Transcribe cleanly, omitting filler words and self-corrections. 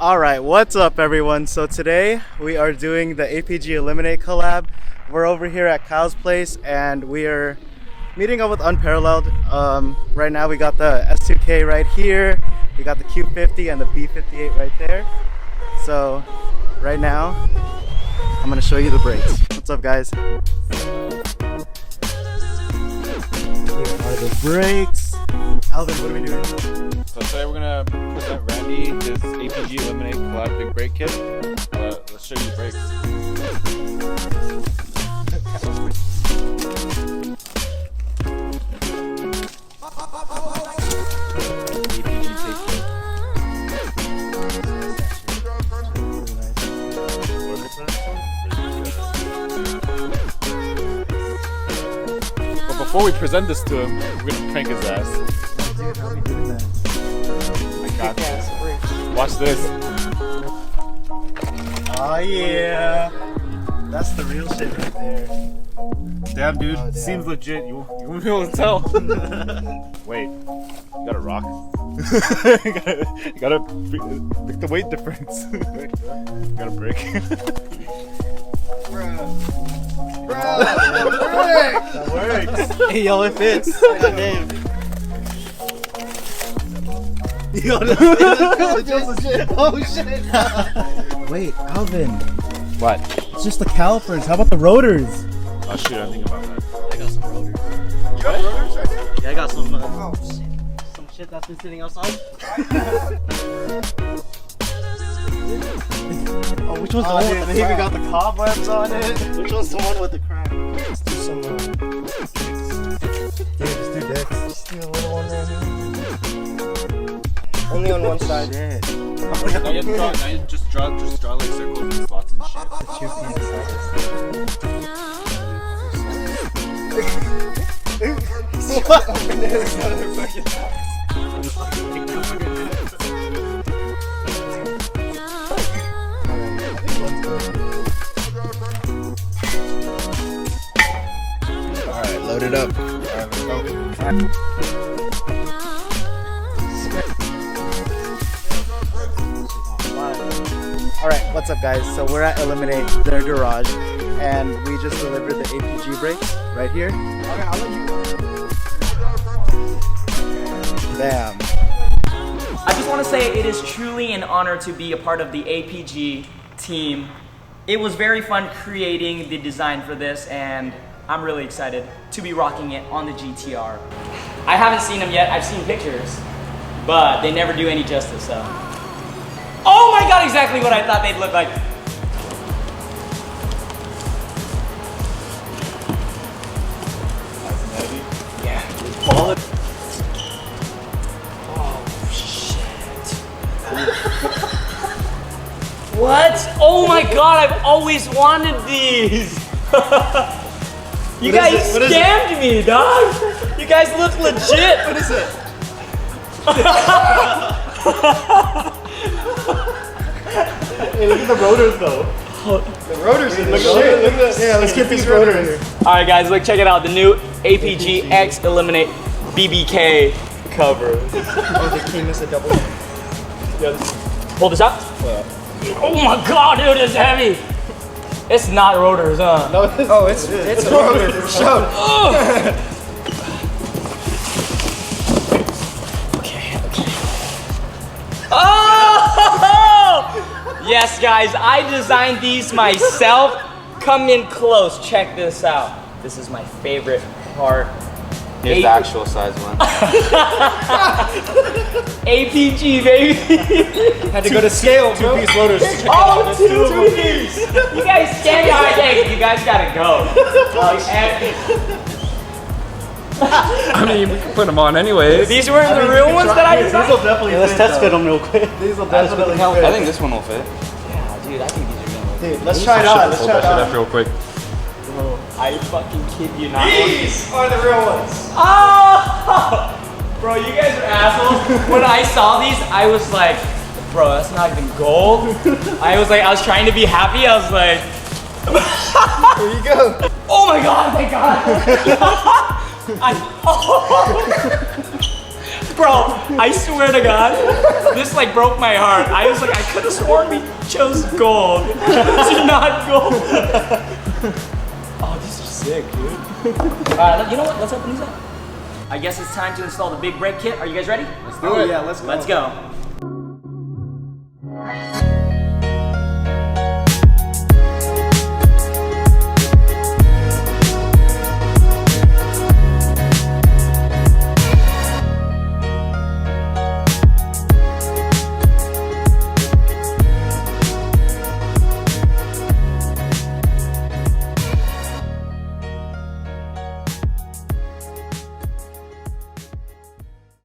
Alright, what's up everyone? So today we are doing the APG Illiminate collab. We're over here at Kyle's place and we are meeting up with Unparalleled. Right now we got the S2K right here, we got the Q50 and the B58 right there. So right now I'm going to show you the brakes. What's up guys? Here are the brakes. Alvin, what are we doing? So today we're gonna present Randy his APG Illiminate collab big brake kit. Let's show you the brakes. APG tape kit. But before we present this to him, we're gonna prank his ass. Dude, how are we doing that? I got this. Watch this. Oh yeah, that's the real shit right there. Damn, dude, Oh, damn. seems legit. You won't be able to tell. Wait, you got a rock? you gotta pick the weight difference. You got a brick. That works. Hey yo, it fits. Goddamn. Yo, that's legit. Oh shit. Wait, Alvin. What? It's just the calipers. How about the rotors? Oh shit, I think about that. I got some rotors. You got rotors right there? Yeah, I got some. Oh shit. Some shit that's been sitting outside. Oh, which one's the one with the crack? Got the cobwebs on it. Which one's the one with the crack? Let's do some. Dude, just do dicks. Just do a little one right here. Only on one side. Now you just draw like circles and slots and shit. The two pieces. What? Alright, load it up. Alright, let's go. Alright, what's up guys? So we're at Illiminate, their garage, and we just delivered the APG brakes right here. Okay, I'll let you go. Damn. I just want to say it is truly an honor to be a part of the APG team. It was very fun creating the design for this, and I'm really excited to be rocking it on the GTR. I haven't seen them yet, I've seen pictures, but they never do any justice, so. Oh my god, exactly what I thought they'd look like. Yeah. Oh shit. What? Oh my god, I've always wanted these. You guys scammed me, dog. You guys look legit. What is it? Hey, look at the rotors though. The rotors look shit. Look at this. Yeah, let's get these rotors. Alright guys, look, check it out. The new APG X Illiminate BBK cover. Oh, they came as a double. Hold this up. Oh my god, dude, it's heavy. It's not rotors, huh? No, it's rotors. Show. Okay. Oh! Yes, guys, I designed these myself. Come in close, check this out. This is my favorite part. Here's the actual size one. APG, baby. Had to go to scale, bro. Two-piece rotors. Oh, two-piece. You guys scammed me. Alright, hey, you guys gotta go. I mean, we can put them on anyways. These weren't the real ones that I designed? These will definitely Let's test fit them real quick. These will definitely fit. I think this one will fit. Yeah, dude, I think these are gonna look Dude, let's try it on. Let's try it on. real quick. Bro, I fucking kid you not. These are the real ones. Oh! Bro, you guys are assholes. When I saw these, I was like, bro, that's not even gold. I was trying to be happy. I was like, Here you go. oh my god, thank god. Bro, I swear to God, this like broke my heart. I was like, I could have sworn we chose gold. These are not gold. Oh, these are sick, dude. You know what? Let's open these up. I guess it's time to install the big brake kit. Are you guys ready? Let's do it. Yeah, let's go. Let's go.